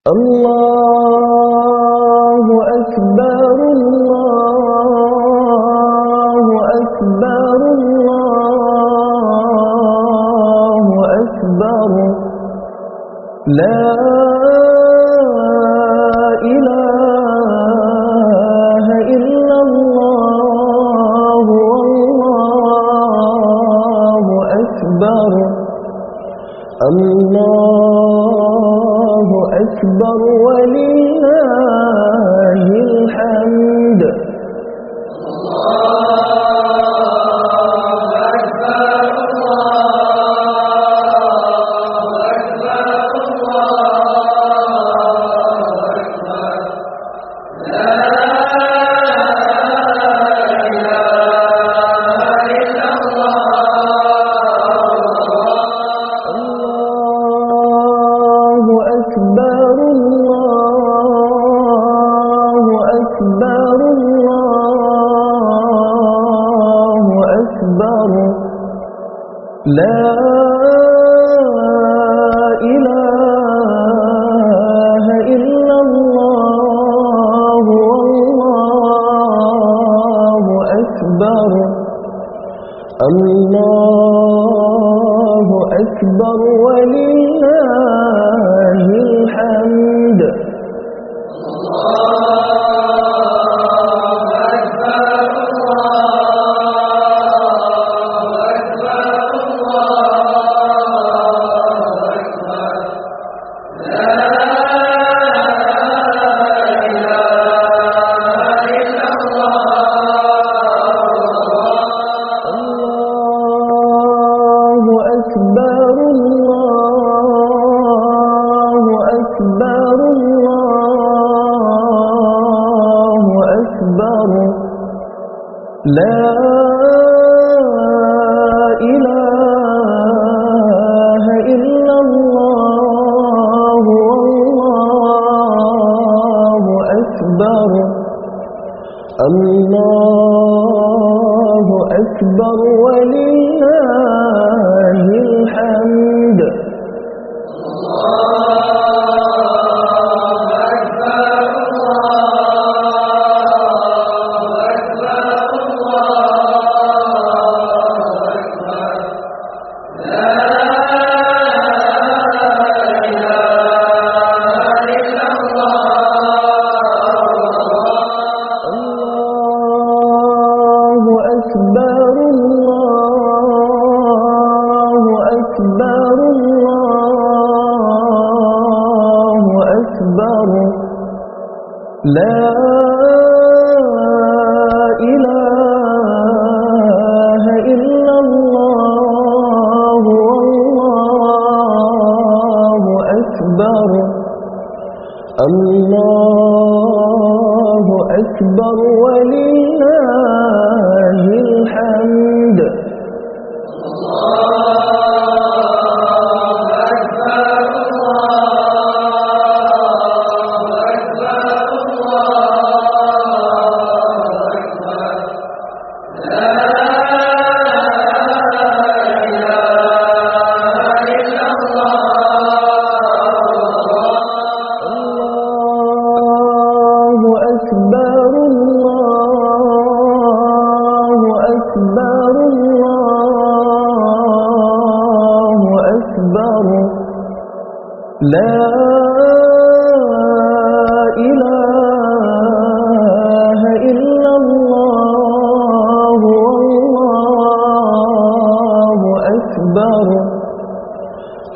الله أكبر الله أكبر الله أكبر لا إله إلا الله والله أكبر الله أكبر ولله الحمد لا إله إلا الله والله أكبر الله أكبر ولله الحمد لا إله إلا الله والله أكبر الله أكبر ولله الحمد لا إله إلا الله والله أكبر الله أكبر ولله الحمد لا إله إلا الله والله أكبر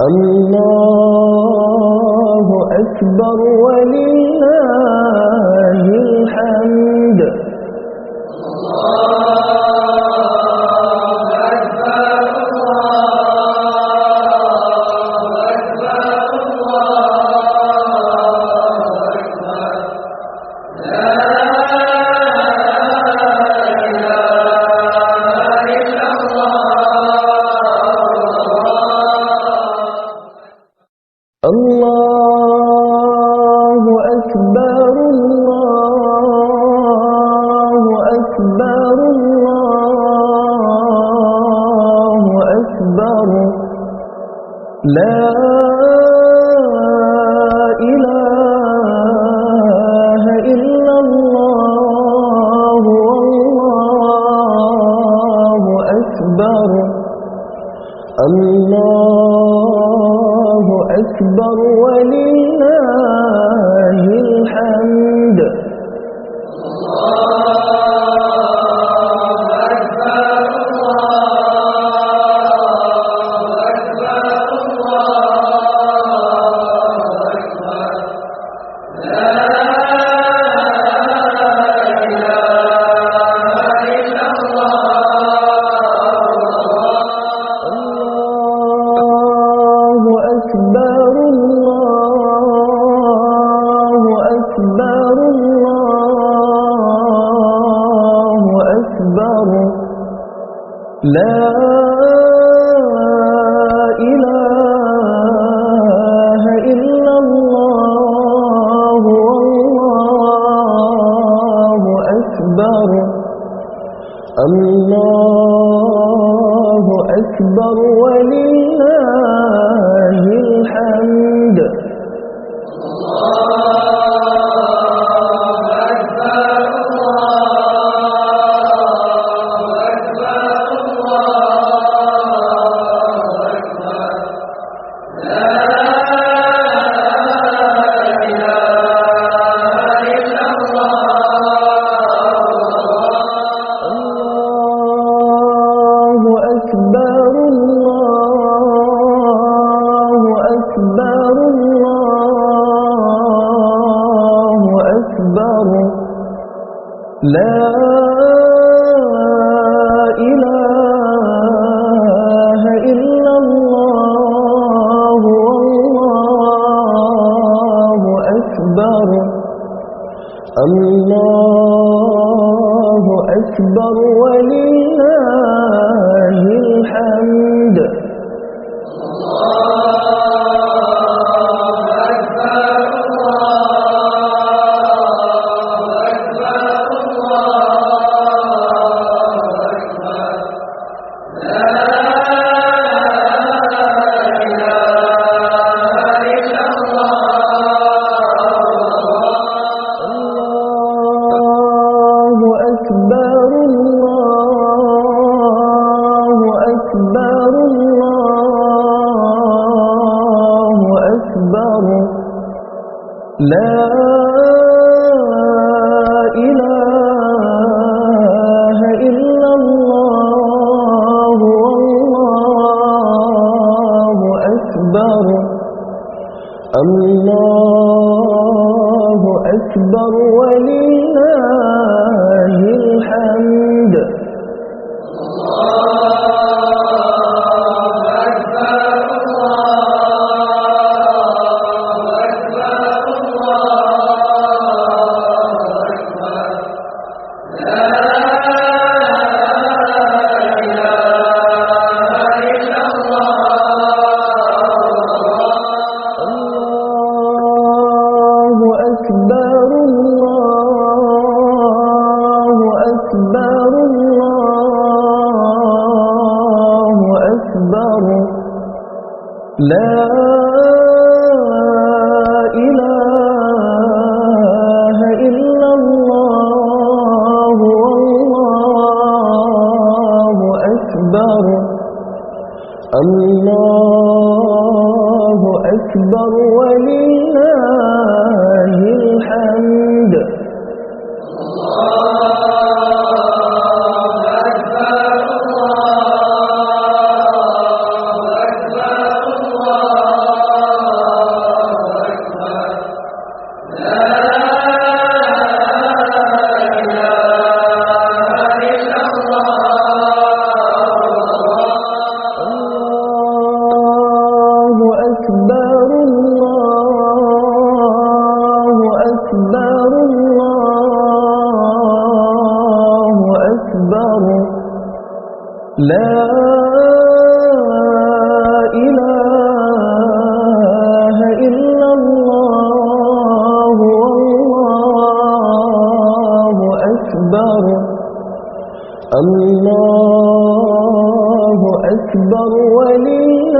الله أكبر ولله الحمد الله أكبر الله أكبر الله أكبر لا إله الله أكبر ولله الحمد. لا إله إلا الله والله أكبر. الله أكبر ولله الحمد. لا إله إلا الله والله أكبر. الله أكبر ولله الحمد. لا إله إلا الله والله أكبر. الله أكبر ولله الحمد. لا إله إلا الله والله أكبر. الله أكبر ولله الحمد. لا إله إلا الله والله أكبر. الله أكبر ولله